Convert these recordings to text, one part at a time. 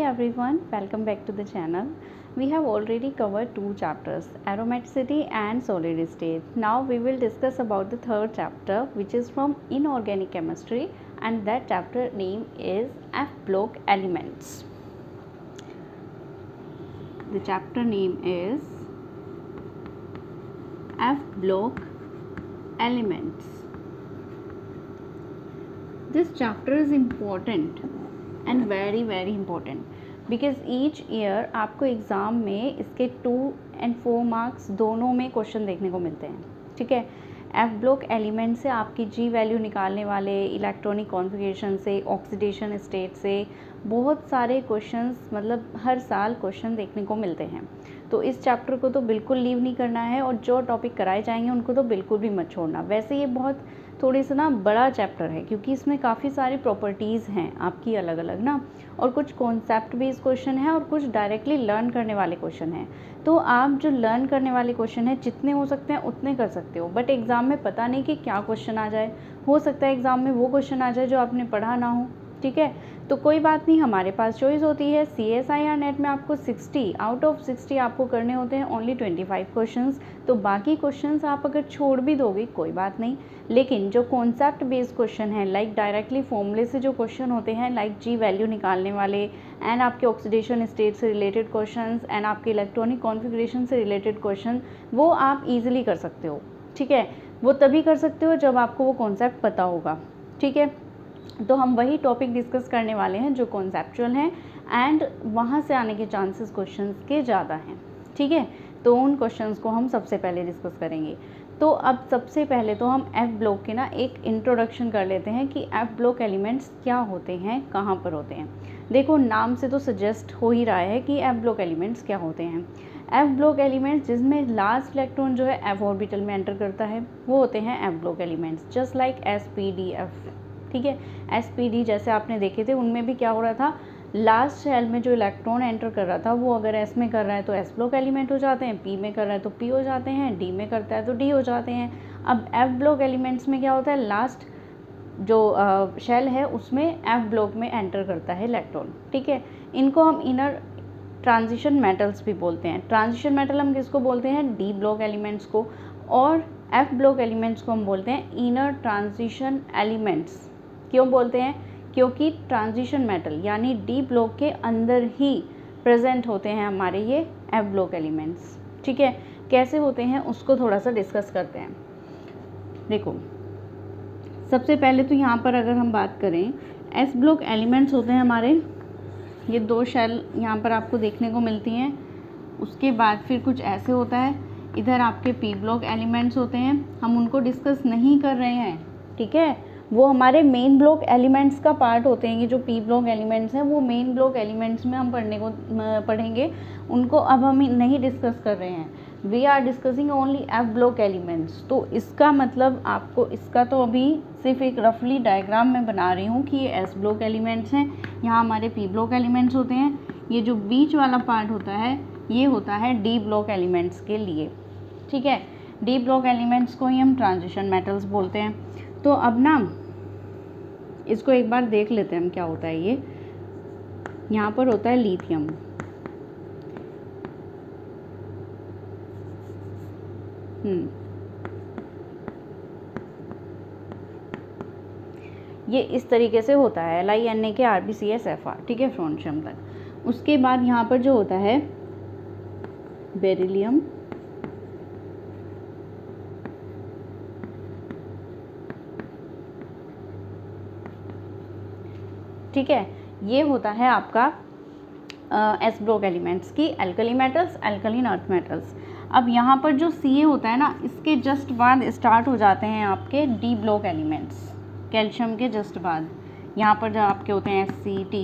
everyone, welcome back to the channel. We have already covered two chapters, aromaticity and solid state. Now we will discuss about the third chapter, which is from inorganic chemistry, and that chapter name is F block elements. The chapter name is F block elements. This chapter is important and very important because each year आपको exam में इसके 2 and 4 marks दोनों में question देखने को मिलते हैं. ठीक है, एफ ब्लॉक एलिमेंट से आपकी जी वैल्यू निकालने वाले, इलेक्ट्रॉनिक कॉन्फ़िगरेशन से, ऑक्सीडेशन स्टेट से बहुत सारे क्वेश्चंस, मतलब हर साल क्वेश्चन देखने को मिलते हैं. तो इस चैप्टर को तो बिल्कुल लीव नहीं करना है और जो टॉपिक कराए जाएंगे उनको तो बिल्कुल भी मत छोड़ना. वैसे ये बहुत थोड़ी सा ना बड़ा चैप्टर है क्योंकि इसमें काफ़ी सारी प्रॉपर्टीज़ हैं आपकी अलग अलग ना, और कुछ कॉन्सेप्ट बेस्ड क्वेश्चन है और कुछ डायरेक्टली लर्न करने वाले क्वेश्चन हैं. तो आप जो लर्न करने वाले क्वेश्चन हैं जितने हो सकते हैं उतने कर सकते हो, बट एग्ज़ाम में पता नहीं कि क्या क्वेश्चन आ जाए. हो सकता है एग्ज़ाम में वो क्वेश्चन आ जाए जो आपने पढ़ा ना हो. ठीक है, तो कोई बात नहीं, हमारे पास चॉइस होती है. CSIR नेट में आपको 60 आउट ऑफ 60 आपको करने होते हैं, ओनली 25 क्वेश्चंस. तो बाकी क्वेश्चंस आप अगर छोड़ भी दोगे कोई बात नहीं, लेकिन जो कॉन्सेप्ट बेस्ड क्वेश्चन है, लाइक डायरेक्टली फॉर्मूले से जो क्वेश्चन होते हैं, लाइक जी वैल्यू निकालने वाले एंड आपके ऑक्सीडेशन स्टेट से रिलेटेड क्वेश्चंस एंड आपके इलेक्ट्रॉनिक कॉन्फ़िगरेशन से रिलेटेड क्वेश्चन, वो आप ईजिली कर सकते हो. ठीक है, वो तभी कर सकते हो जब आपको वो कॉन्सेप्ट पता होगा. ठीक है, तो हम वही टॉपिक डिस्कस करने वाले हैं जो कॉन्सेप्चुअल हैं एंड वहाँ से आने के चांसेस क्वेश्चंस के ज़्यादा हैं. ठीक है, तो उन क्वेश्चंस को हम सबसे पहले डिस्कस करेंगे. तो अब सबसे पहले तो हम एफ ब्लॉक के ना एक इंट्रोडक्शन कर लेते हैं कि एफ ब्लॉक एलिमेंट्स क्या होते हैं, कहाँ पर होते हैं. देखो, नाम से तो सजेस्ट हो ही रहा है कि एफ ब्लॉक एलिमेंट्स क्या होते हैं. एफ ब्लॉक एलिमेंट्स जिसमें लास्ट इलेक्ट्रॉन जो है एफ ऑर्बिटल में एंटर करता है वो होते हैं F block elements, just like SPDF. ठीक है, SPD जैसे आपने देखे थे उनमें भी क्या हो रहा था, लास्ट शेल में जो इलेक्ट्रॉन एंटर कर रहा था वो अगर S में कर रहा है तो S ब्लॉक एलिमेंट हो जाते हैं, P में कर रहा है तो P हो जाते हैं, D में करता है तो D हो जाते हैं. अब F ब्लॉक एलिमेंट्स में क्या होता है, लास्ट जो शेल है उसमें F ब्लॉक में एंटर करता है इलेक्ट्रॉन. ठीक है, इनको हम इनर ट्रांजिशन मेटल्स भी बोलते हैं. ट्रांजिशन मेटल हम किसको बोलते हैं, D ब्लॉक एलिमेंट्स को, और F ब्लॉक एलिमेंट्स को हम बोलते हैं इनर ट्रांजिशन एलिमेंट्स. क्यों बोलते हैं, क्योंकि ट्रांजिशन मेटल यानी डी ब्लॉक के अंदर ही प्रेजेंट होते हैं हमारे ये एफ ब्लॉक एलिमेंट्स. ठीक है, कैसे होते हैं उसको थोड़ा सा डिस्कस करते हैं. देखो, सबसे पहले तो यहाँ पर अगर हम बात करें, एस ब्लॉक एलिमेंट्स होते हैं हमारे, ये 2 शेल यहाँ पर आपको देखने को मिलती हैं. उसके बाद फिर कुछ ऐसे होता है, इधर आपके पी ब्लॉक एलिमेंट्स होते हैं, हम उनको डिस्कस नहीं कर रहे हैं. ठीक है, वो हमारे मेन ब्लॉक एलिमेंट्स का पार्ट होते हैं. ये जो पी ब्लॉक एलिमेंट्स हैं वो मेन ब्लॉक एलिमेंट्स में हम पढ़ेंगे, उनको अब हम नहीं डिस्कस कर रहे हैं. We are discussing only F block elements. तो इसका मतलब आपको इसका तो अभी सिर्फ एक रफली डायग्राम में बना रही हूँ कि ये एस ब्लॉक एलिमेंट्स हैं, यहाँ हमारे पी ब्लॉक एलिमेंट्स होते हैं. ये जो बीच वाला पार्ट होता है ये होता है डी ब्लॉक एलिमेंट्स के लिए. ठीक है, डी ब्लॉक एलिमेंट्स को ही हम ट्रांजिशन मेटल्स बोलते हैं. तो अब ना इसको एक बार देख लेते हैं हम क्या होता है. ये यहाँ पर होता है लिथियम. ये इस तरीके से होता है LiNa के RbCsFr. ठीक है, फ्रोंशियम तक. उसके बाद यहाँ पर जो होता है बेरिलियम, ठीक है, ये होता है आपका एस ब्लॉक एलिमेंट्स की alkali metals, alkaline earth metals. अब यहाँ पर जो Ca होता है ना, इसके जस्ट बाद स्टार्ट हो जाते हैं आपके डी ब्लॉक एलिमेंट्स. कैल्शियम के जस्ट बाद यहाँ पर जो आपके होते हैं Sc, Ti,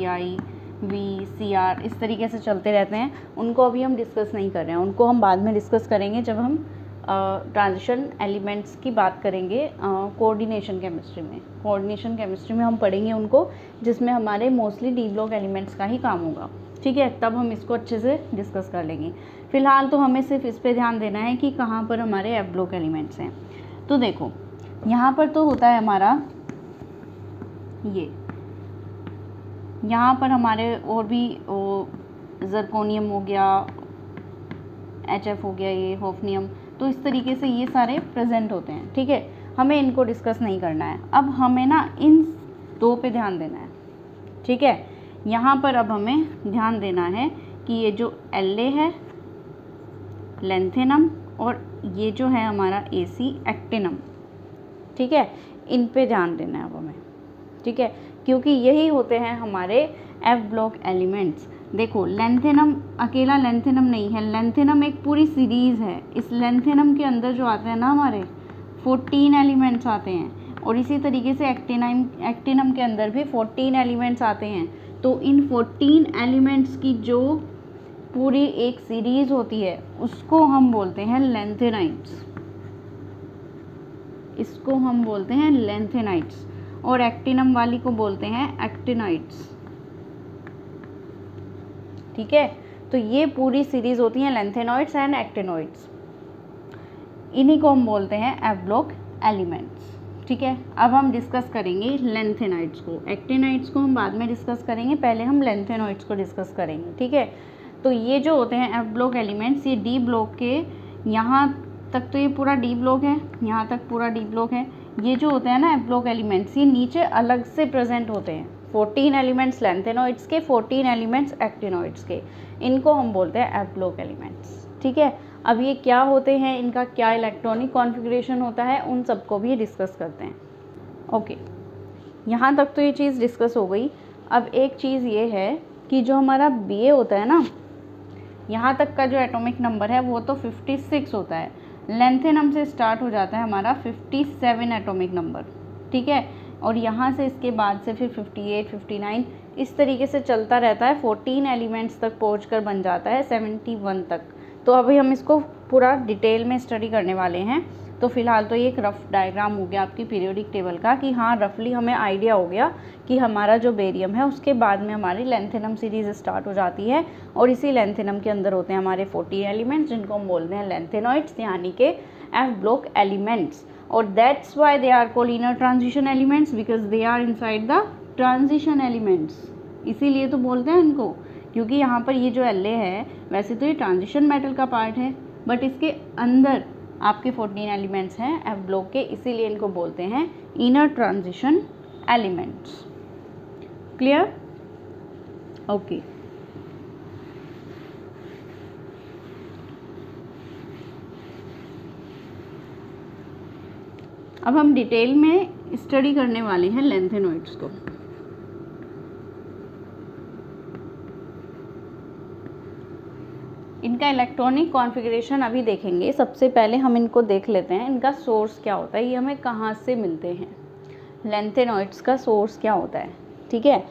V, Cr, इस तरीके से चलते रहते हैं. उनको अभी हम डिस्कस नहीं कर रहे हैं, उनको हम बाद में डिस्कस करेंगे जब हम ट्रांजिशन एलिमेंट्स की बात करेंगे कोऑर्डिनेशन केमिस्ट्री में. कोऑर्डिनेशन केमिस्ट्री में हम पढ़ेंगे उनको, जिसमें हमारे मोस्टली डी ब्लॉक एलिमेंट्स का ही काम होगा. ठीक है, तब हम इसको अच्छे से डिस्कस कर लेंगे. फ़िलहाल तो हमें सिर्फ इस पे ध्यान देना है कि कहाँ पर हमारे एफ ब्लॉक एलिमेंट्स हैं. तो देखो, यहाँ पर तो होता है हमारा यहाँ पर हमारे और भी ज़रकोनियम हो गया, HF हो गया, ये होफनियम, तो इस तरीके से ये सारे प्रेजेंट होते हैं। ठीक है, हमें इनको डिस्कस नहीं करना है। अब हमें ना इन दो पे ध्यान देना है। ठीक है, यहाँ पर अब हमें ध्यान देना है कि ये जो LA है लेंथेनम और ये जो है हमारा AC एक्टिनम, ठीक है, इन पे ध्यान देना है अब हमें। ठीक है, क्योंकि यही होते हैं हमारे F ब्लॉक एलिमेंट्स। देखो लेंथेनम अकेला लेंथेनम नहीं है, लेंथेनम एक पूरी सीरीज़ है। इस लेंथेनम के अंदर जो आते हैं ना हमारे 14 एलिमेंट्स आते हैं, और इसी तरीके से एक्टिनम के अंदर भी 14 एलिमेंट्स आते हैं। तो इन 14 एलिमेंट्स की जो पूरी एक सीरीज़ होती है उसको हम बोलते हैं लेंथेनाइट्स। इसको हम बोलते हैं लेंथेनाइट्स, और एक्टिनम वाली को बोलते हैं एक्टिनाइट्स। ठीक है, तो ये पूरी सीरीज़ होती है लेंथेनॉइड्स एंड एक्टिनॉइड्स, इन्हीं को हम बोलते हैं F ब्लॉक एलिमेंट्स। ठीक है, अब हम डिस्कस करेंगे लेंथेनाइड्स को। एक्टिनाइड्स को हम बाद में डिस्कस करेंगे, पहले हम लेंथेनॉइड्स को डिस्कस करेंगे। ठीक है, तो ये जो होते हैं F ब्लॉक एलिमेंट्स, ये D ब्लॉक के यहाँ तक तो ये पूरा D ब्लॉक है, यहाँ तक पूरा D ब्लॉक है। ये जो होते हैं ना F ब्लॉक एलिमेंट्स, ये नीचे अलग से प्रेजेंट होते हैं। 14 एलिमेंट्स लेंथेनॉइड्स के, 14 एलिमेंट्स एक्टिनॉइड्स के, इनको हम बोलते हैं F ब्लॉक एलिमेंट्स। ठीक है, अब ये क्या होते हैं, इनका क्या इलेक्ट्रॉनिक कॉन्फ़िगरेशन होता है, उन सबको भी डिस्कस करते हैं। ओके, यहाँ तक तो ये चीज़ डिस्कस हो गई। अब एक चीज़ ये है कि जो हमारा Ba होता है ना, यहाँ तक का जो एटॉमिक नंबर है वो तो 56 होता है। लेंथेनम से स्टार्ट हो जाता है हमारा 57 एटॉमिक नंबर। ठीक है, और यहाँ से इसके बाद से फिर 58, 59 इस तरीके से चलता रहता है। 14 एलिमेंट्स तक पहुँचकर बन जाता है 71 तक। तो अभी हम इसको पूरा डिटेल में स्टडी करने वाले हैं। तो फिलहाल तो ये एक रफ डायग्राम हो गया आपकी पीरियोडिक टेबल का, कि हाँ रफली हमें आइडिया हो गया कि हमारा जो बेरियम है उसके बाद में हमारी लेंथेनम सीरीज़ स्टार्ट हो जाती है, और इसी लेंथेनम के अंदर होते हैं हमारे 14 एलिमेंट्स, जिनको हम बोलते हैं लेंथेनॉइड्स, यानी कि F ब्लॉक एलिमेंट्स। और that's why they are called inner transition elements, because they are inside the transition elements. इसीलिए तो बोलते हैं इनको, क्योंकि यहाँ पर ये जो LA है वैसे तो ये ट्रांजिशन मेटल का पार्ट है, बट इसके अंदर आपके 14 एलिमेंट्स हैं F ब्लॉक के, इसीलिए इनको बोलते हैं inner transition elements. Clear? Okay, अब हम डिटेल में स्टडी करने वाले हैं लेंथेनॉइड्स को। इनका इलेक्ट्रॉनिक कॉन्फ़िगरेशन अभी देखेंगे। सबसे पहले हम इनको देख लेते हैं, इनका सोर्स क्या होता है, ये हमें कहाँ से मिलते हैं, लेंथेनॉइड्स का सोर्स क्या होता है। ठीक है,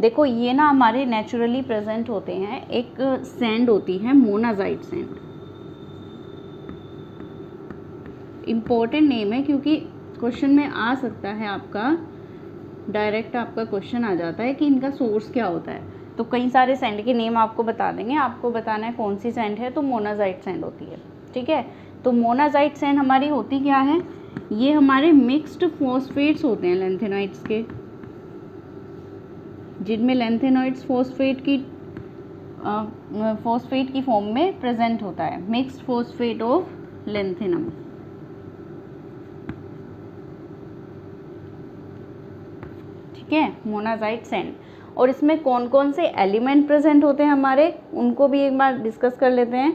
देखो ये ना हमारे नेचुरली प्रेजेंट होते हैं। एक सैंड होती है मोनाजाइट सैंड, इम्पोर्टेंट नेम है क्योंकि क्वेश्चन में आ सकता है, आपका डायरेक्ट आपका क्वेश्चन आ जाता है कि इनका सोर्स क्या होता है। तो कई सारे सैंड के नेम आपको बता देंगे, आपको बताना है कौन सी सैंड है, तो मोनाजाइट सैंड होती है। ठीक है, तो मोनाजाइट सैंड हमारी होती क्या है, ये हमारे मिक्स्ड फॉस्फेट्स होते हैं लेंथेनाइड्स के, जिनमें लेंथेनॉइड्स फॉस्फेट की फॉर्म में प्रेजेंट होता है, मिक्स्ड फॉस्फेट ऑफ लेंथेनम। ठीक है, मोनाजाइट सैंड। और इसमें कौन कौन से एलिमेंट प्रेजेंट होते हैं हमारे, उनको भी एक बार डिस्कस कर लेते हैं।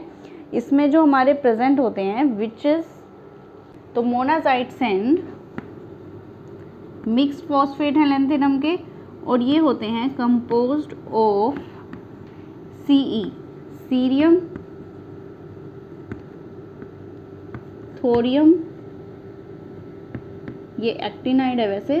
इसमें जो हमारे प्रेजेंट होते हैं विच इज, तो मोनाजाइट सैंड मिक्स्ड फॉस्फेट हैं लेंथेनम के, और ये होते हैं composed of Ce, cerium, thorium, ये एक्टिनाइड है वैसे,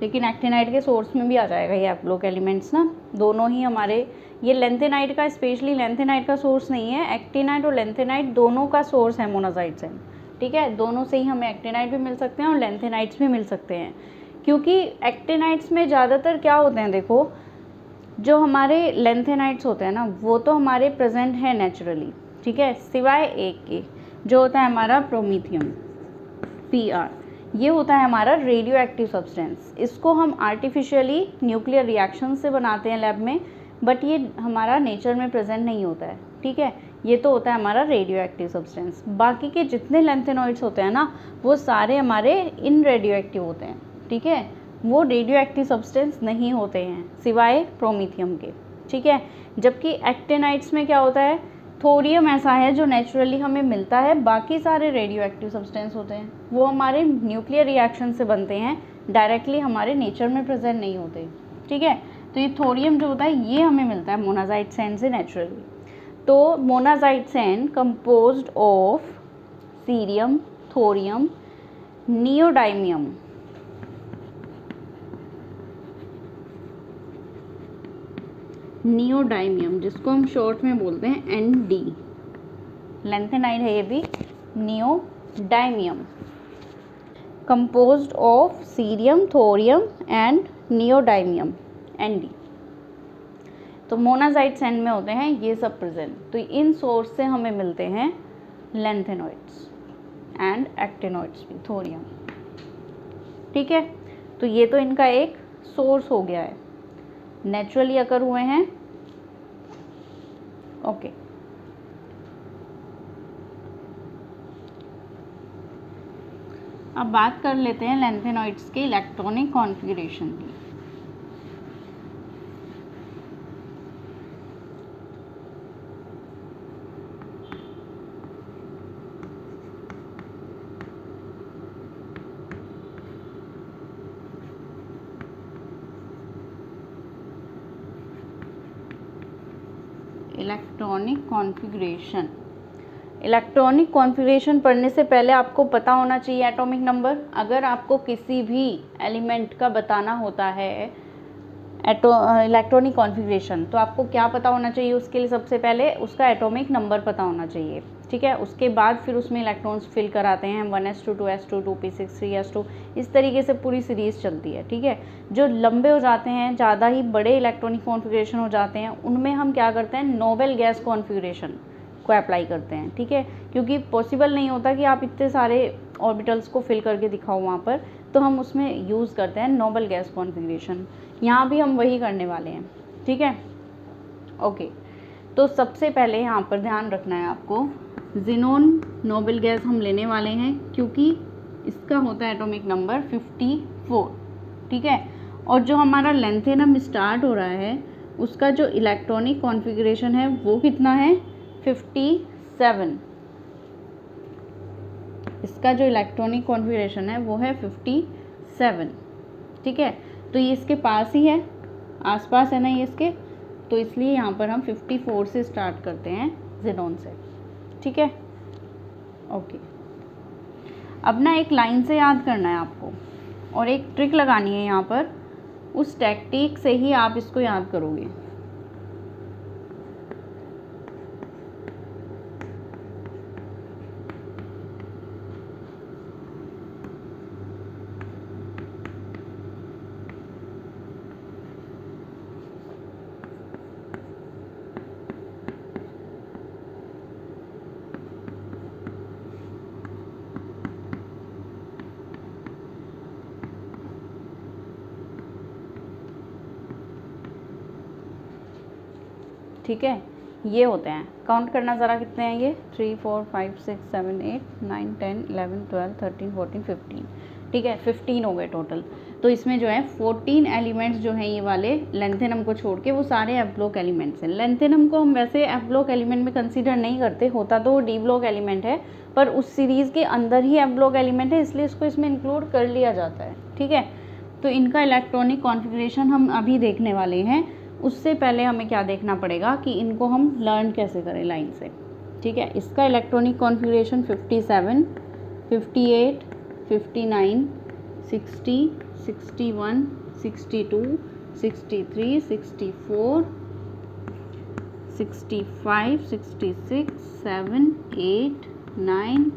लेकिन एक्टिनाइड के सोर्स में भी आ जाएगा ये F ब्लॉक एलिमेंट्स ना, दोनों ही हमारे, ये लेंथेनाइड का स्पेशली लेंथेनाइड का सोर्स नहीं है, एक्टिनाइड और लेंथेनाइड दोनों का सोर्स है मोनाजाइट सैंड। ठीक है, दोनों से ही हमें एक्टिनाइड भी मिल सकते हैं और लेंथेनाइड्स भी मिल सकते हैं, क्योंकि एक्टिनाइड्स में ज़्यादातर क्या होते हैं, देखो जो हमारे लेंथेनाइड्स होते हैं ना वो तो हमारे प्रेजेंट है नेचुरली। ठीक है, सिवाय एक के, जो होता है हमारा प्रोमीथियम, Pr, ये होता है हमारा रेडियो एक्टिव सब्सटेंस। इसको हम आर्टिफिशियली न्यूक्लियर रिएक्शन से बनाते हैं लैब में, बट ये हमारा नेचर में प्रेजेंट नहीं होता है, ठीक है। ये तो होता है हमारा रेडियो एक्टिव सब्सटेंस। बाकी के जितने लैंथेनॉइड्स होते हैं ना, वो सारे हमारे इन रेडियो एक्टिव होते हैं, ठीक है। वो रेडियो एक्टिव सब्सटेंस नहीं होते हैं सिवाय प्रोमीथियम के, ठीक है। जबकि एक्टिनाइड्स में क्या होता है, थोरियम ऐसा है जो नेचुरली हमें मिलता है, बाकी सारे रेडियो एक्टिव सब्सटेंस होते हैं वो हमारे न्यूक्लियर रिएक्शन से बनते हैं, डायरेक्टली हमारे नेचर में प्रेजेंट नहीं होते, ठीक है। तो ये थोरियम जो होता है ये हमें मिलता है मोनाजाइट सैंड से नेचुरली। तो monazite sand composed of cerium, thorium, neodymium, neodymium जिसको हम शॉर्ट में बोलते हैं ND, लैंथेनाइड है ये भी, neodymium, composed of cerium, thorium and neodymium ND। तो मोनाजाइट सैंड में होते हैं ये सब प्रेजेंट। तो इन सोर्स से हमें मिलते हैं लैंथेनॉइड्स एंड एक्टिनॉइड्स भी, थोरियम, ठीक है। तो ये तो इनका एक सोर्स हो गया है, नेचुरली अकर हुए हैं, ओके। अब बात कर लेते हैं लैंथेनॉइड्स के इलेक्ट्रॉनिक कॉन्फ़िगरेशन की। इलेक्ट्रॉनिक कॉन्फ़िगरेशन पढ़ने से पहले आपको पता होना चाहिए एटॉमिक नंबर। अगर आपको किसी भी एलिमेंट का बताना होता है इलेक्ट्रॉनिक कॉन्फ़िगरेशन, तो आपको क्या पता होना चाहिए, उसके लिए सबसे पहले उसका एटॉमिक नंबर पता होना चाहिए, ठीक है। उसके बाद फिर उसमें इलेक्ट्रॉन्स फिल कराते हैं, 1s2 2s2 2p6 3s2, इस तरीके से पूरी सीरीज़ चलती है, ठीक है। जो लंबे हो जाते हैं, ज़्यादा ही बड़े इलेक्ट्रॉनिक कॉन्फ़िगरेशन हो जाते हैं, उनमें हम क्या करते हैं, नोबेल गैस कॉन्फ़िगरेशन को अप्लाई करते हैं, ठीक है। क्योंकि पॉसिबल नहीं होता कि आप इतने सारे ऑर्बिटल्स को फिल करके दिखाओ वहाँ पर, तो हम उसमें यूज़ करते हैं नोबेल गैस कॉन्फ़िगरेशन। यहाँ भी हम वही करने वाले हैं, ठीक है, ओके। तो सबसे पहले यहाँ पर ध्यान रखना है आपको, ज़ीनोन नोबेल गैस हम लेने वाले हैं क्योंकि इसका होता है एटॉमिक नंबर 54, ठीक है। और जो हमारा लैंथेनम स्टार्ट हो रहा है उसका जो इलेक्ट्रॉनिक कॉन्फ़िगरेशन है वो कितना है, 57। इसका जो इलेक्ट्रॉनिक कॉन्फ़िगरेशन है वो है 57, ठीक है। तो ये इसके पास ही है, आसपास है ना ये इसके, तो इसलिए यहाँ पर हम 54 से स्टार्ट करते हैं ज़ीनोन से, ठीक है, ओके। अब ना एक लाइन से याद करना है आपको और एक ट्रिक लगानी है यहाँ पर, उस टेक्निक से ही आप इसको याद करोगे। ठीक है, ये होते हैं, काउंट करना ज़रा कितने हैं ये, 3 4 5 6 7 8 9 10 11 12 13 14 15, ठीक है, 15 हो गए टोटल। तो इसमें जो है 14 एलिमेंट्स जो हैं ये वाले लैंथेनम को छोड़ के वो सारे एफ ब्लॉक एलिमेंट्स हैं। लैंथेनम को हम वैसे एफ ब्लॉक एलिमेंट में कंसीडर नहीं करते, होता तो वो डी ब्लॉक एलिमेंट है, पर उस सीरीज़ के अंदर ही एफ ब्लॉक एलिमेंट है, इसलिए इसको इसमें इंक्लूड कर लिया जाता है, ठीक है। तो इनका इलेक्ट्रॉनिक कॉन्फ़िगरेशन हम अभी देखने वाले हैं। उससे पहले हमें क्या देखना पड़ेगा कि इनको हम लर्न कैसे करें लाइन से, ठीक है। इसका इलेक्ट्रॉनिक कॉन्फ़िगरेशन 57, 58, 59, 60, 61, 62, 63, 64, 65, 66, 7, 8, 9,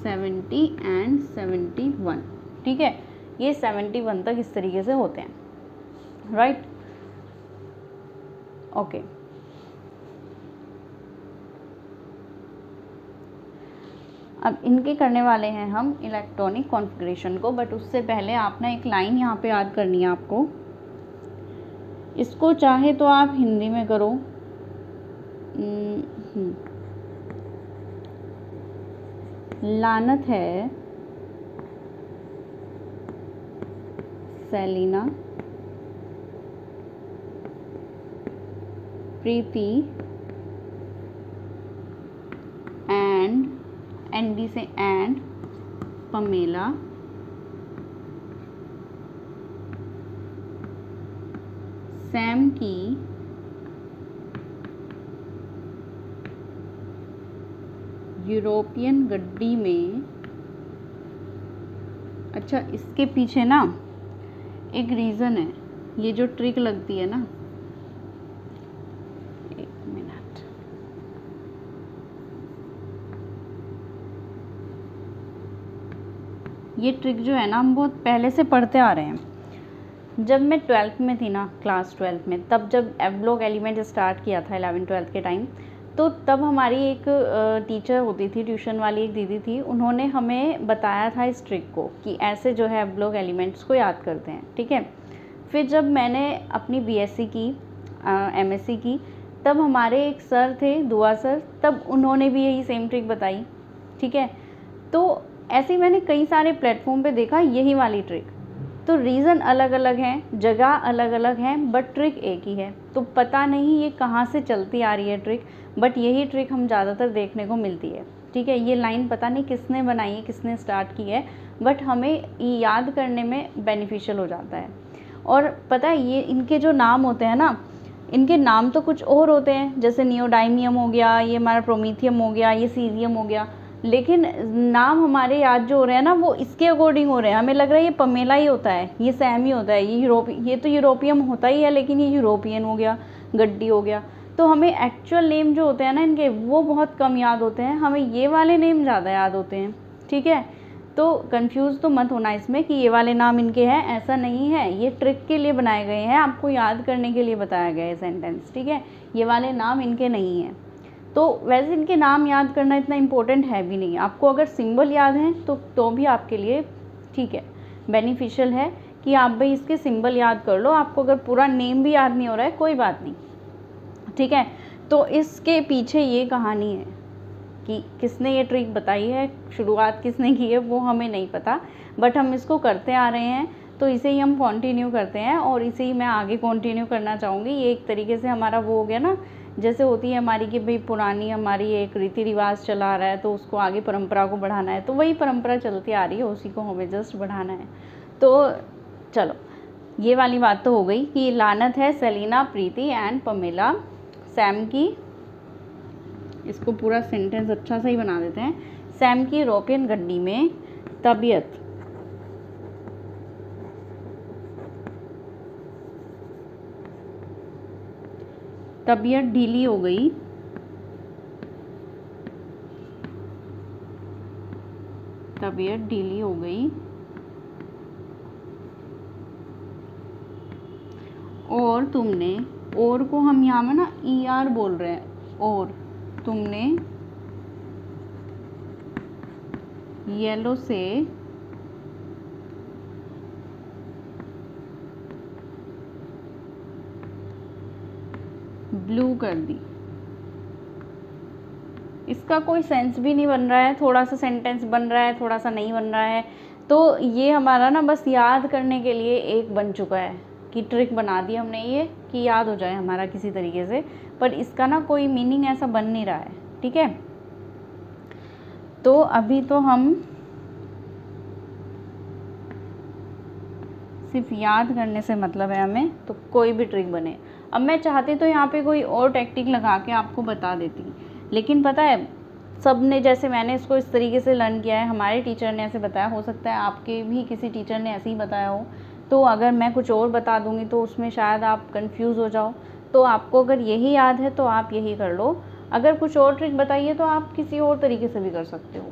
70 एंड 71, ठीक है। ये 71 तक इस तरीके से होते हैं, राइट, ओके। अब इनके करने वाले हैं हम इलेक्ट्रॉनिक कॉन्फ़िगरेशन को, बट उससे पहले आप ना एक लाइन यहाँ पे याद करनी है आपको। इसको चाहे तो आप हिंदी में करो, लानत है सेलिना, प्रीति एंड डी से एंड पमेला सैम की यूरोपियन गड्डी में। अच्छा, इसके पीछे ना एक रीज़न है, ये जो ट्रिक लगती है ना, एक मिनट, ये ट्रिक जो है ना हम बहुत पहले से पढ़ते आ रहे हैं। जब मैं 12th में थी ना, क्लास 12th में, तब जब एवलॉग एलिमेंट स्टार्ट किया था 11-12 के टाइम, तो तब हमारी एक टीचर होती थी, ट्यूशन वाली एक दीदी थी, उन्होंने हमें बताया था इस ट्रिक को कि ऐसे जो है एवलॉग एलिमेंट्स को याद करते हैं, ठीक है। फिर जब मैंने अपनी बीएससी की, एमएससी की, तब हमारे एक सर थे, दुआ सर, तब उन्होंने भी यही सेम ट्रिक बताई, ठीक है। तो ऐसे ही मैंने कई सारे प्लेटफॉर्म पे देखा यही वाली ट्रिक। तो रीज़न अलग अलग हैं, जगह अलग अलग हैं, बट ट्रिक एक ही है। तो पता नहीं ये कहाँ से चलती आ रही है ट्रिक, बट यही ट्रिक हम ज़्यादातर देखने को मिलती है, ठीक है। ये लाइन पता नहीं किसने बनाई है, किसने स्टार्ट की है, बट हमें ये याद करने में बेनिफिशियल हो जाता है। और पता है ये इनके जो नाम होते हैं ना, इनके नाम तो कुछ और होते हैं, जैसे नियोडाइमियम हो गया, ये हमारा प्रोमीथियम हो गया, ये सीजियम हो गया, लेकिन नाम हमारे याद जो हो रहे हैं ना वो इसके अकॉर्डिंग हो रहे हैं। हमें लग रहा है ये पमेला ही होता है, ये सैम ही होता है, ये तो यूरोपियम होता ही है, लेकिन ये यूरोपियन हो गया, गड्डी हो गया। तो हमें एक्चुअल नेम जो होते हैं ना इनके, वो बहुत कम याद होते हैं, हमें ये वाले नेम ज़्यादा याद होते हैं, ठीक है। तो कंफ्यूज तो मत होना इसमें कि ये वाले नाम इनके हैं, ऐसा नहीं है। ये ट्रिक के लिए बनाए गए हैं, आपको याद करने के लिए बताया गया है सेंटेंस, ठीक है। ये वाले नाम इनके नहीं हैं। तो वैसे इनके नाम याद करना इतना इम्पोर्टेंट है भी नहीं। आपको अगर सिंबल याद हैं तो भी आपके लिए ठीक है, बेनिफिशियल है कि आप भाई इसके सिंबल याद कर लो। आपको अगर पूरा नेम भी याद नहीं हो रहा है कोई बात नहीं, ठीक है। तो इसके पीछे ये कहानी है कि किसने ये ट्रिक बताई है, शुरुआत किसने की है, वो हमें नहीं पता, बट हम इसको करते आ रहे हैं, तो इसे ही हम कंटिन्यू करते हैं और इसे ही मैं आगे कंटिन्यू करना चाहूँगी। ये एक तरीके से हमारा वो हो गया ना, जैसे होती है हमारी कि भाई पुरानी हमारी एक रीति रिवाज चला आ रहा है, तो उसको आगे परंपरा को बढ़ाना है, तो वही परंपरा चलती आ रही है, उसी को हमें जस्ट बढ़ाना है। तो चलो, ये वाली बात तो हो गई कि लानत है Celina, Preeti and Pamela Sam की, इसको पूरा सेंटेंस अच्छा सा ही बना देते हैं, सैम की यूरोपियन गड्डी में तबीयत ढीली हो गई, तबीयत ढीली हो गई और तुमने, और को हम यहाँ में ना ER बोल रहे हैं, और तुमने येलो से ब्लू कर दी। इसका कोई सेंस भी नहीं बन रहा है, थोड़ा सा सेंटेंस बन रहा है, थोड़ा सा नहीं बन रहा है। तो ये हमारा ना बस याद करने के लिए एक बन चुका है कि ट्रिक बना दी हमने ये कि याद हो जाए हमारा किसी तरीके से, पर इसका ना कोई मीनिंग ऐसा बन नहीं रहा है, ठीक है। तो अभी तो हम सिर्फ याद करने से मतलब है हमें, तो कोई भी ट्रिक बने। अब मैं चाहती तो यहाँ पे कोई और टेक्निक लगा के आपको बता देती, लेकिन पता है सब ने, जैसे मैंने इसको इस तरीके से लर्न किया है, हमारे टीचर ने ऐसे बताया, हो सकता है आपके भी किसी टीचर ने ऐसे ही बताया हो। तो अगर मैं कुछ और बता दूँगी तो उसमें शायद आप कंफ्यूज हो जाओ। तो आपको अगर यही याद है तो आप यही कर लो, अगर कुछ और ट्रिक बताइए तो आप किसी और तरीके से भी कर सकते हो,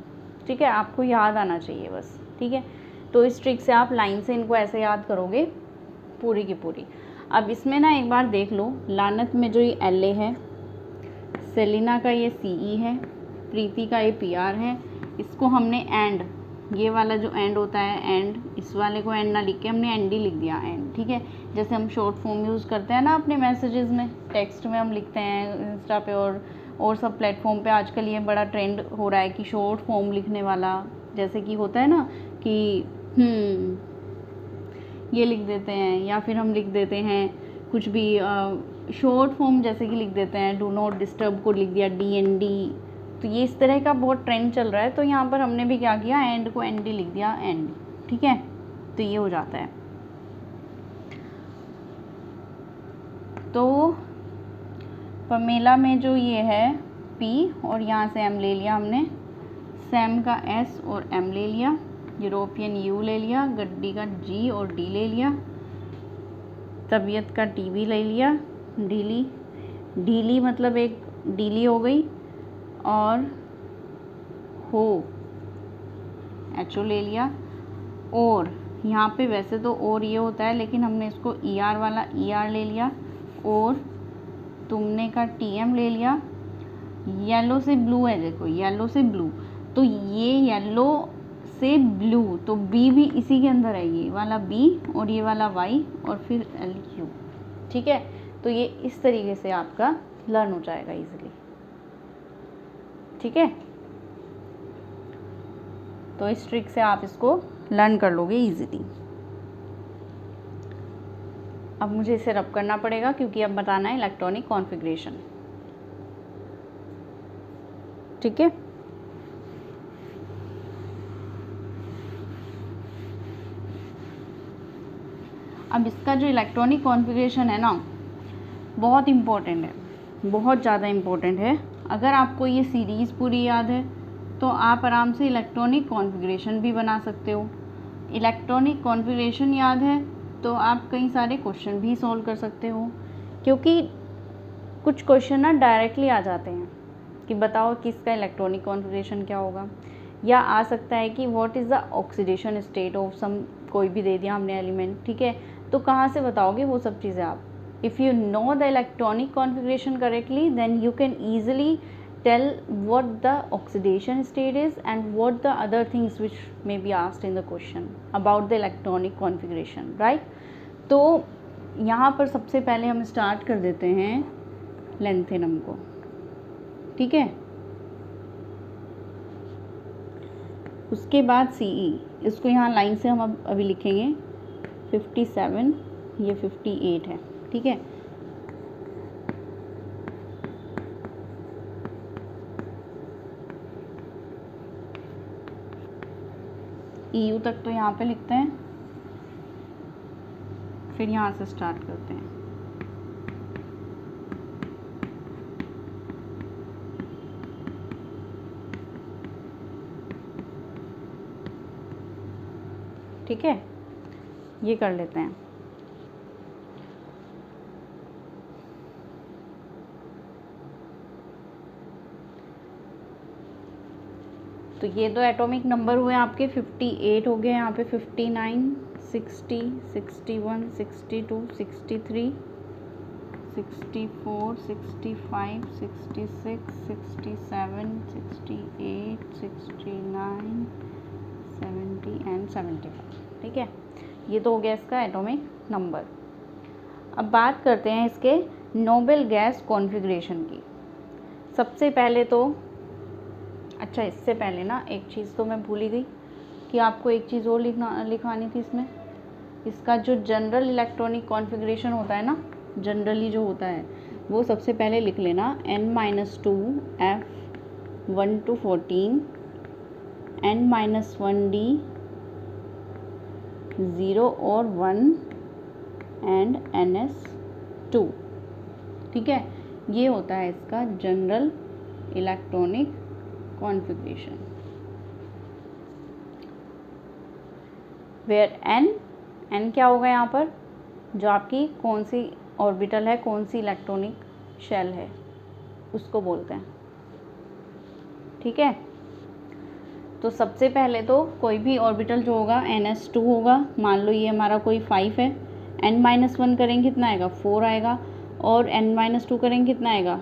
ठीक है। आपको याद आना चाहिए बस, ठीक है। तो इस ट्रिक से आप लाइन से इनको ऐसे याद करोगे पूरी की पूरी। अब इसमें ना एक बार देख लो, लानत में जो ये LA है, सेलिना का ये CE है, प्रीति का ये PR है, इसको हमने एंड, ये वाला जो एंड होता है एंड, इस वाले को एंड ना लिख के हमने एंड ही लिख दिया एंड, ठीक है। जैसे हम शॉर्ट फॉर्म यूज़ करते हैं ना अपने मैसेजेस में, टेक्स्ट में हम लिखते हैं इंस्टा पे और सब प्लेटफॉर्म पे आजकल ये बड़ा ट्रेंड हो रहा है कि शॉर्ट फॉर्म लिखने वाला, जैसे कि होता है ना कि ये लिख देते हैं, या फिर हम लिख देते हैं कुछ भी शॉर्ट फॉर्म, जैसे कि लिख देते हैं डू नॉट डिस्टर्ब को लिख दिया DND। तो ये इस तरह का बहुत ट्रेंड चल रहा है, तो यहाँ पर हमने भी क्या किया, एंड को ND लिख दिया एंड, ठीक है। तो ये हो जाता है। तो पमेला में जो ये है P और यहाँ से M ले लिया हमने, सैम का S और M ले लिया, यूरोपियन U ले लिया, गड्डी का G और D ले लिया, तबीयत का TB ले लिया, ढीली मतलब एक डीली हो गई, और हो HO ले लिया। और यहाँ पे वैसे तो और ये होता है, लेकिन हमने इसको ER वाला ER ले लिया, और तुमने का TM ले लिया। येलो से ब्लू है, देखो येलो से ब्लू, तो ये येलो से ब्लू, तो B भी इसी के अंदर है, ये वाला B और ये वाला Y और फिर LQ, ठीक है। तो ये इस तरीके से आपका लर्न हो जाएगा इजीली, ठीक है। तो इस ट्रिक से आप इसको लर्न कर लोगे इजीली। अब मुझे इसे रब करना पड़ेगा क्योंकि अब बताना है इलेक्ट्रॉनिक कॉन्फ़िगरेशन, ठीक है। अब इसका जो इलेक्ट्रॉनिक कॉन्फ़िगरेशन है ना, बहुत इम्पोर्टेंट है, बहुत ज़्यादा इम्पोर्टेंट है। अगर आपको ये सीरीज़ पूरी याद है तो आप आराम से इलेक्ट्रॉनिक कॉन्फ़िगरेशन भी बना सकते हो। इलेक्ट्रॉनिक कॉन्फ़िगरेशन याद है तो आप कई सारे क्वेश्चन भी सॉल्व कर सकते हो, क्योंकि कुछ क्वेश्चन ना डायरेक्टली आ जाते हैं कि बताओ कि इसका इलेक्ट्रॉनिक कॉन्फ़िगरेशन क्या होगा, या आ सकता है कि what is the oxidation state of some, कोई भी दे दिया हमने एलिमेंट, ठीक है। तो कहाँ से बताओगे वो सब चीज़ें आप? If you know the electronic configuration correctly, then you can easily tell what the oxidation state is and what the other things which may be asked in the question about the electronic configuration, right? तो यहाँ पर सबसे पहले हम start कर देते हैं lanthanum को, ठीक है। उसके बाद CE, इसको यहाँ लाइन से हम अब अभी लिखेंगे 57, ये 58 है, ठीक है। EU तक तो यहाँ पे लिखते हैं, फिर यहाँ से स्टार्ट करते हैं। ठीक है, ये कर लेते हैं। तो ये दो एटॉमिक नंबर हुए आपके, 58 हो गए यहाँ पे, 59, 60, 61, 62, 63, 64, 65, 66, 67, 68, 69, 70 एंड 75, ठीक है। ये तो हो गया इसका एटॉमिक नंबर। अब बात करते हैं इसके नोबेल गैस कॉन्फ़िगरेशन की। सबसे पहले तो अच्छा, इससे पहले ना एक चीज़ तो मैं भूल ही गई कि आपको एक चीज़ और लिखवानी थी इसमें। इसका जो जनरल इलेक्ट्रॉनिक कॉन्फ़िगरेशन होता है ना, जनरली जो होता है वो सबसे पहले लिख लेना n-2 F 1 to 14 n-1 D 0 और 1 एंड NS2, ठीक है। ये होता है इसका general electronic configuration, where n क्या होगा यहाँ पर, जो आपकी कौन सी ऑर्बिटल है, कौन सी इलेक्ट्रॉनिक शेल है, उसको बोलते हैं, ठीक है। तो सबसे पहले तो कोई भी ऑर्बिटल जो होगा NS2 होगा। मान लो ये हमारा कोई 5 है, n-1 करेंगे कितना आएगा, 4 आएगा, और n-2 करेंगे कितना आएगा,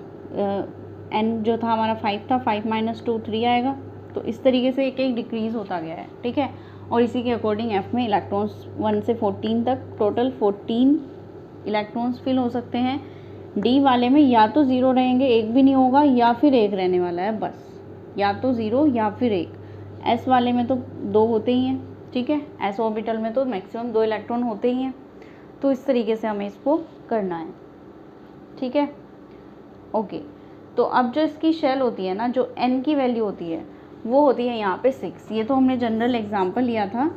n जो था हमारा 5 था, 5 - 2 3 आएगा। तो इस तरीके से एक एक डिक्रीज़ होता गया है, ठीक है। और इसी के अकॉर्डिंग f में इलेक्ट्रॉन्स 1 से 14 तक टोटल 14 इलेक्ट्रॉन्स फिल हो सकते हैं। डी वाले में या तो 0 रहेंगे, एक भी नहीं होगा, या फिर एक रहने वाला है, बस या तो 0 या फिर एक। एस वाले में तो 2 होते ही हैं, ठीक है। एस ऑर्बिटल में तो मैक्सिमम 2 इलेक्ट्रॉन होते ही हैं। तो इस तरीके से हमें इसको करना है, ठीक है, ओके। तो अब जो इसकी शेल होती है ना, जो n की वैल्यू होती है वो होती है यहाँ पे 6। ये तो हमने जनरल एग्जांपल लिया था,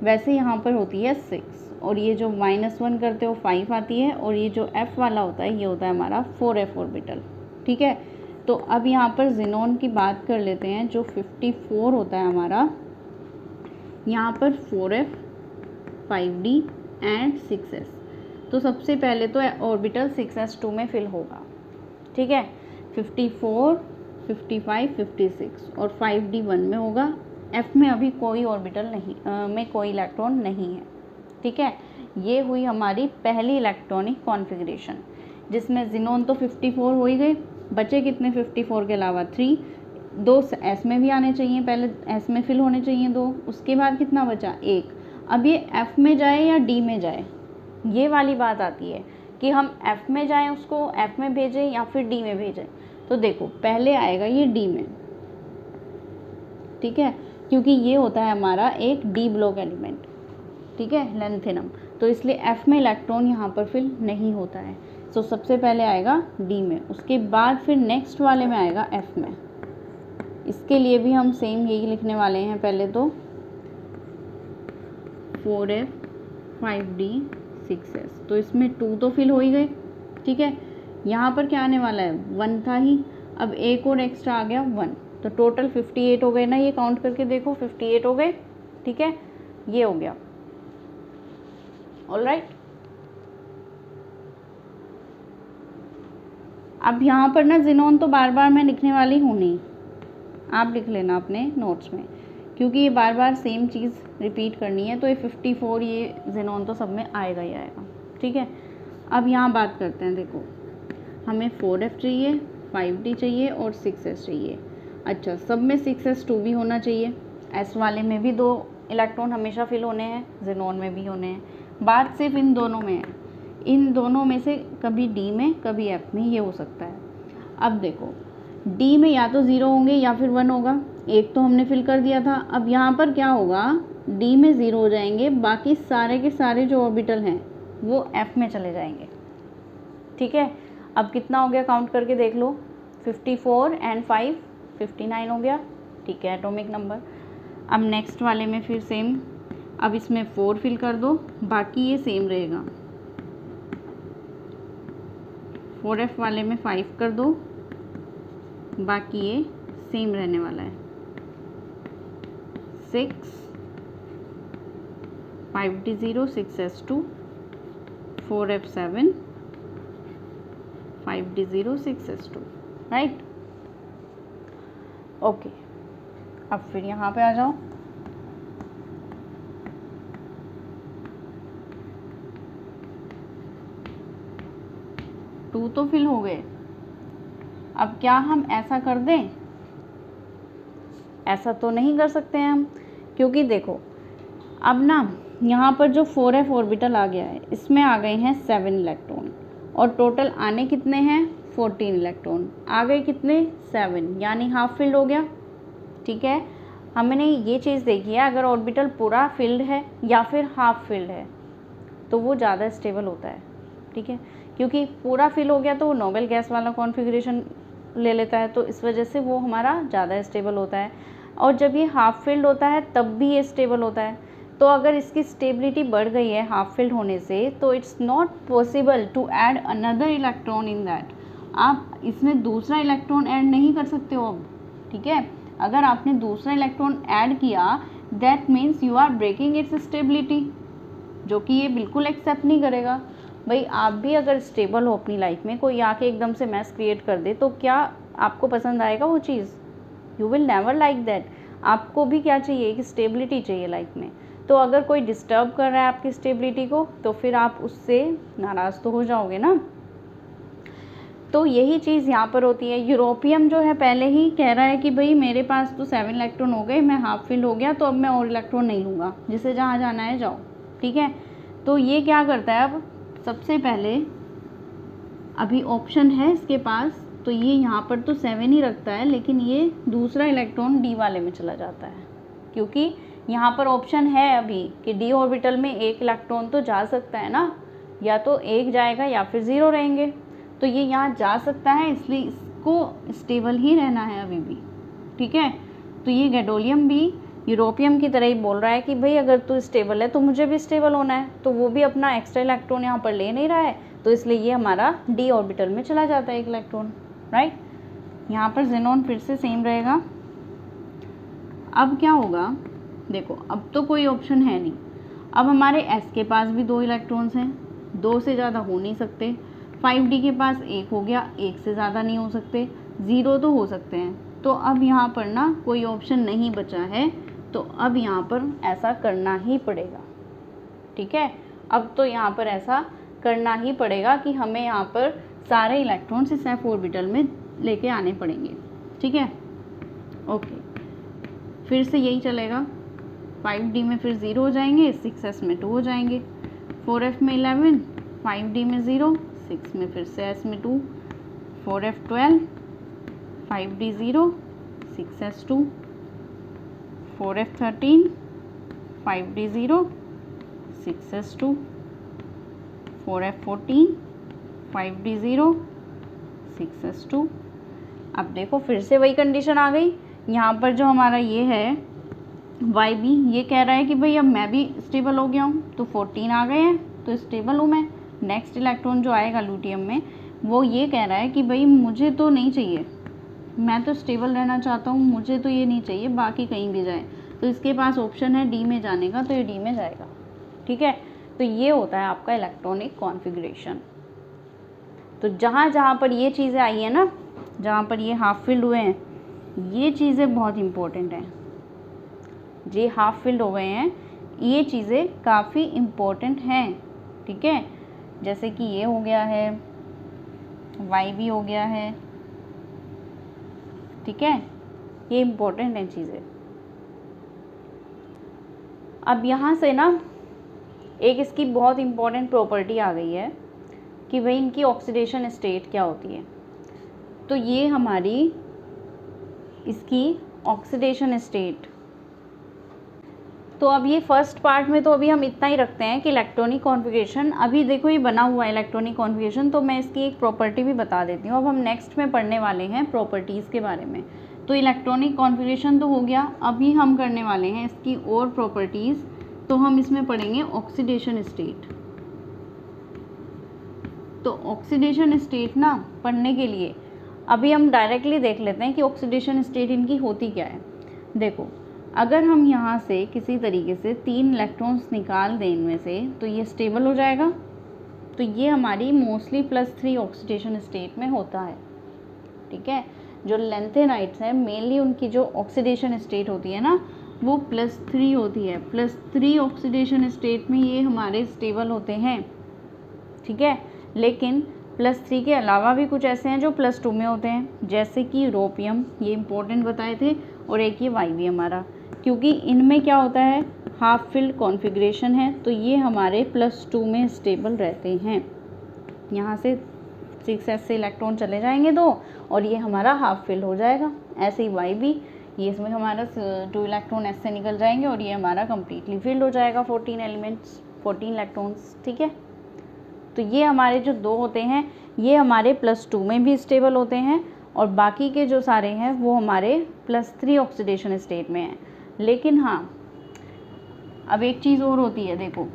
वैसे यहाँ पर होती है 6। और ये जो -1 करते हो 5 आती है। और ये जो f वाला होता है ये होता है हमारा 4f ऑर्बिटल, ठीक है। तो अब यहाँ पर ज़ेनॉन की बात कर लेते हैं। जो 54 होता है हमारा, यहाँ पर 4f 5d एंड 6s। तो सबसे पहले तो ऑर्बिटल 6s2 में फिल होगा, ठीक है। 54, 55, 56 और 5d 1 में होगा। f में अभी कोई ऑर्बिटल नहीं में कोई इलेक्ट्रॉन नहीं है, ठीक है। ये हुई हमारी पहली इलेक्ट्रॉनिक कॉन्फ़िगरेशन, जिसमें ज़ेनॉन तो 54 हो ही गए, बचे कितने 54 के अलावा 3। 2 एस में भी आने चाहिए, पहले एस में फिल होने चाहिए 2। उसके बाद कितना बचा 1। अब ये एफ़ में जाए या डी में जाए, ये वाली बात आती है कि हम एफ़ में जाएं, उसको एफ़ में भेजें या फिर डी में भेजें। तो देखो पहले आएगा ये डी में, ठीक है, क्योंकि ये होता है हमारा एक डी ब्लॉक एलिमेंट, ठीक है, लेंथेनम। तो इसलिए एफ़ में इलेक्ट्रॉन यहाँ पर फिल नहीं होता है। तो सबसे पहले आएगा डी में, उसके बाद फिर नेक्स्ट वाले में आएगा एफ़ में। इसके लिए भी हम सेम यही लिखने वाले हैं। पहले तो 4f 5d 6s, तो इसमें 2 तो फिल हो ही गए, ठीक है। यहाँ पर क्या आने वाला है 1 था ही, अब एक और एक्स्ट्रा आ गया 1। तो टोटल 58 हो गए ना, ये काउंट करके देखो 58 हो गए, ठीक है, ये हो गया, ऑलराइट। अब यहाँ पर ना ज़ेनॉन तो बार बार मैं लिखने वाली हूँ नहीं, आप लिख लेना अपने नोट्स में, क्योंकि ये बार बार सेम चीज़ रिपीट करनी है। तो ये 54 ये ज़ेनॉन तो सब में आएगा ही आएगा, ठीक है। अब यहाँ बात करते हैं, देखो हमें 4f चाहिए, 5d चाहिए और 6s चाहिए। अच्छा, सब में 6s2 भी होना चाहिए। s वाले में भी 2 इलेक्ट्रॉन हमेशा फिल होने हैं, ज़ेनॉन में भी होने हैं। बात सिर्फ इन दोनों में है, इन दोनों में से कभी d में कभी f में ये हो सकता है। अब देखो d में या तो 0 होंगे या फिर 1 होगा, एक तो हमने फिल कर दिया था। अब यहाँ पर क्या होगा, d में 0 हो जाएंगे, बाकी सारे के सारे जो ऑर्बिटल हैं वो f में चले जाएंगे, ठीक है। अब कितना हो गया, काउंट करके देख लो, 54 एंड 5 59 हो गया, ठीक है, एटॉमिक नंबर। अब नेक्स्ट वाले में फिर सेम, अब इसमें 4 फिल कर दो, बाकी ये सेम रहेगा। 4f वाले में 5 कर दो, बाकी ये सेम रहने वाला है। 6 5d 0 6s2 4f 7 5d 0 6s2, right, okay. अब फिर यहाँ पे आ जाओ, टू तो फिल हो गए। अब क्या हम ऐसा कर दें, ऐसा तो नहीं कर सकते हैं हम, क्योंकि देखो अब ना यहाँ पर जो 4f ऑर्बिटल आ गया है, इसमें आ गए हैं 7 इलेक्ट्रॉन और टोटल आने कितने हैं 14 इलेक्ट्रॉन। आ गए कितने 7, यानी हाफ फिल्ड हो गया, ठीक है। हमने ये चीज़ देखी है, अगर ऑर्बिटल पूरा फिल्ड है या फिर हाफ फिल्ड है तो वो ज़्यादा स्टेबल होता है, ठीक है, क्योंकि पूरा फिल हो गया तो वो नोबल गैस वाला कॉन्फ़िगरेशन ले लेता है, तो इस वजह से वो हमारा ज़्यादा स्टेबल होता है। और जब ये हाफ फिल्ड होता है तब भी ये स्टेबल होता है। तो अगर इसकी स्टेबिलिटी बढ़ गई है हाफ फिल्ड होने से, तो it's not possible to add another electron in that. आप इसमें दूसरा इलेक्ट्रॉन ऐड नहीं कर सकते हो अब, ठीक है। अगर आपने दूसरा इलेक्ट्रॉन ऐड किया, that means you are breaking its stability, जो कि ये बिल्कुल एक्सेप्ट नहीं करेगा। भाई आप भी अगर स्टेबल हो अपनी लाइफ में, कोई आके एकदम से मैस क्रिएट कर दे तो क्या आपको पसंद आएगा वो चीज़? You will never like that. आपको भी क्या चाहिए, एक स्टेबिलिटी चाहिए लाइफ में। तो अगर कोई डिस्टर्ब कर रहा है आपकी स्टेबिलिटी को, तो फिर आप उससे नाराज़ तो हो जाओगे ना। तो यही चीज़ यहाँ पर होती है। यूरोपियम जो है पहले ही कह रहा है कि भाई मेरे पास तो 7 इलेक्ट्रॉन हो गए, मैं हाफ फिल हो गया, तो अब मैं और इलेक्ट्रॉन नहीं लूँगा, जिसे जहाँ जाना है जाओ, ठीक है। तो ये क्या करता है, अब सबसे पहले अभी ऑप्शन है इसके पास, तो ये यहाँ पर तो 7 ही रखता है, लेकिन ये दूसरा इलेक्ट्रॉन डी वाले में चला जाता है, क्योंकि यहाँ पर ऑप्शन है अभी कि डी ऑर्बिटल में एक इलेक्ट्रॉन तो जा सकता है ना, या तो एक जाएगा या फिर 0 रहेंगे। तो ये यहाँ जा सकता है, इसलिए इसको स्टेबल ही रहना है अभी भी, ठीक है। तो ये गैडोलियम भी यूरोपियम की तरह ही बोल रहा है कि भाई अगर तू स्टेबल है तो मुझे भी स्टेबल होना है, तो वो भी अपना एक्स्ट्रा इलेक्ट्रॉन यहाँ पर ले नहीं रहा है, तो इसलिए ये हमारा डी ऑर्बिटल में चला जाता है एक इलेक्ट्रॉन, राइट। यहाँ पर ज़ेनॉन फिर से सेम रहेगा। अब क्या होगा, देखो अब तो कोई ऑप्शन है नहीं, अब हमारे एस के पास भी 2 इलेक्ट्रॉन्स हैं, 2 से ज़्यादा हो नहीं सकते। 5D के पास 1 हो गया, 1 से ज़्यादा नहीं हो सकते, 0 तो हो सकते हैं। तो अब यहाँ पर ना कोई ऑप्शन नहीं बचा है, तो अब यहाँ पर ऐसा करना ही पड़ेगा, ठीक है। अब तो यहाँ पर ऐसा करना ही पड़ेगा कि हमें यहाँ पर सारे इलेक्ट्रॉन्स इस f ऑर्बिटल में लेके आने पड़ेंगे, ठीक है। ओके, फिर से यही चलेगा, 5D में फिर 0 हो जाएंगे, 6s में 2 हो जाएंगे, 4f में 11, 5D में 0, 6 में फिर से s में 2, 4f 12, 5D 0, 6s 2, 4f 13, 5D 0, 6s 2, 4f 14, 5D 0, 6s 2। अब देखो फिर से वही कंडीशन आ गई, यहाँ पर जो हमारा ये है YB, ये कह रहा है कि भाई अब मैं भी स्टेबल हो गया हूँ, तो 14 आ गए हैं, तो स्टेबल हूँ मैं। नेक्स्ट इलेक्ट्रॉन जो आएगा लूटियम में, वो ये कह रहा है कि भाई मुझे तो नहीं चाहिए, मैं तो स्टेबल रहना चाहता हूँ, मुझे तो ये नहीं चाहिए, बाकी कहीं भी जाए। तो इसके पास ऑप्शन है डी में जाने का, तो ये डी में जाएगा, ठीक है। तो ये होता है आपका इलेक्ट्रॉनिक कॉन्फ़िगरेशन। तो जहाँ जहाँ पर ये चीज़ें आई हैं ना, जहाँ पर ये हाफ फिल्ड हुए हैं, ये चीज़ें बहुत इम्पोर्टेंट हैं। ये हाफ फिल्ड हो गए हैं, ये चीज़ें काफ़ी इम्पोर्टेंट हैं, ठीक है। जैसे कि ये हो गया है, YB हो गया है, ठीक है, ये इम्पोर्टेंट हैं चीज़ें। अब यहाँ से ना एक इसकी बहुत इम्पोर्टेंट प्रॉपर्टी आ गई है कि भाई इनकी ऑक्सीडेशन स्टेट क्या होती है। तो ये हमारी इसकी ऑक्सीडेशन स्टेट, तो अब ये फर्स्ट पार्ट में तो अभी हम इतना ही रखते हैं कि इलेक्ट्रॉनिक कॉन्फ़िगरेशन, अभी देखो ये बना हुआ है इलेक्ट्रॉनिक कॉन्फ़िगरेशन, तो मैं इसकी एक प्रॉपर्टी भी बता देती हूँ। अब हम नेक्स्ट में पढ़ने वाले हैं प्रॉपर्टीज़ के बारे में। तो इलेक्ट्रॉनिक कॉन्फ़िगरेशन तो हो गया, अभी हम करने वाले हैं इसकी और प्रॉपर्टीज़। तो हम इसमें पढ़ेंगे ऑक्सीडेशन स्टेट। तो ऑक्सीडेशन स्टेट ना पढ़ने के लिए अभी हम डायरेक्टली देख लेते हैं कि ऑक्सीडेशन स्टेट इनकी होती क्या है। देखो, अगर हम यहाँ से किसी तरीके से 3 इलेक्ट्रॉन्स निकाल दें इनमें से, तो ये स्टेबल हो जाएगा। तो ये हमारी मोस्टली +3 ऑक्सीडेशन स्टेट में होता है, ठीक है। जो लेंथेनाइट्स हैं मेनली उनकी जो ऑक्सीडेशन स्टेट होती है ना, वो +3 होती है। +3 ऑक्सीडेशन स्टेट में ये हमारे स्टेबल होते हैं, ठीक है। लेकिन +3 के अलावा भी कुछ ऐसे हैं जो +2 में होते हैं, जैसे कि यूरोपियम, ये इंपॉर्टेंट बताए थे, और एक ये YB हमारा, क्योंकि इनमें क्या होता है, हाफ फिल्ड कॉन्फ़िगरेशन है, तो ये हमारे +2 में स्टेबल रहते हैं। यहाँ से 6s से इलेक्ट्रॉन चले जाएंगे 2, और ये हमारा हाफ फिल्ड हो जाएगा। ऐसे ही YB, ये इसमें हमारा 2 इलेक्ट्रॉन S से निकल जाएंगे, और ये हमारा कम्प्लीटली फिल्ड हो जाएगा, 14 एलिमेंट्स, 14 इलेक्ट्रॉन्स, ठीक है। तो ये हमारे जो 2 होते हैं, ये हमारे +2 में भी स्टेबल होते हैं, और बाकी के जो सारे हैं वो हमारे +3 ऑक्सीडेशन स्टेट में हैं। लेकिन हाँ, अब एक चीज़ और होती है, देखो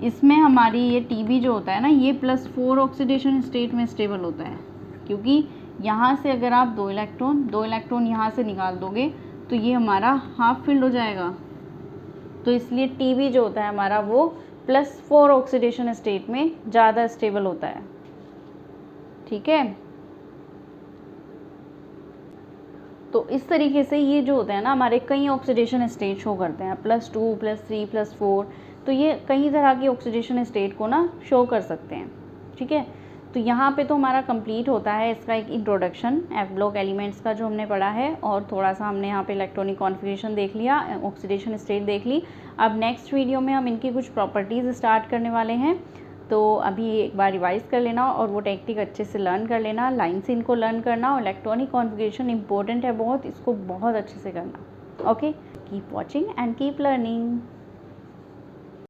इसमें हमारी ये TB जो होता है ना, ये +4 ऑक्सीडेशन स्टेट में स्टेबल होता है, क्योंकि यहाँ से अगर आप 2 इलेक्ट्रॉन यहाँ से निकाल दोगे, तो ये हमारा हाफ फिल्ड हो जाएगा। तो इसलिए TB जो होता है हमारा, वो +4 ऑक्सीडेशन स्टेट में ज़्यादा स्टेबल होता है, ठीक है। तो इस तरीके से ये जो होता है ना, हमारे कई ऑक्सीडेशन स्टेट शो करते हैं, +2, +3, +4, तो ये कई तरह की ऑक्सीडेशन स्टेट को ना शो कर सकते हैं, ठीक है। तो तो यहाँ पे तो हमारा कंप्लीट होता है इसका एक इंट्रोडक्शन एफ ब्लॉक एलिमेंट्स का जो हमने पढ़ा है, और थोड़ा सा हमने यहाँ पे इलेक्ट्रॉनिक कॉन्फ़िगरेशन देख लिया, ऑक्सीडेशन स्टेट देख ली। अब नेक्स्ट वीडियो में हम इनकी कुछ प्रॉपर्टीज़ स्टार्ट करने वाले हैं, तो अभी एक बार रिवाइज़ कर लेना और वो टेक्निक अच्छे से लर्न कर लेना, लाइन से इनको लर्न करना, और इलेक्ट्रॉनिक कॉन्फ़िगरेशन इंपॉर्टेंट है बहुत, इसको बहुत अच्छे से करना। Okay, keep watching and keep learning.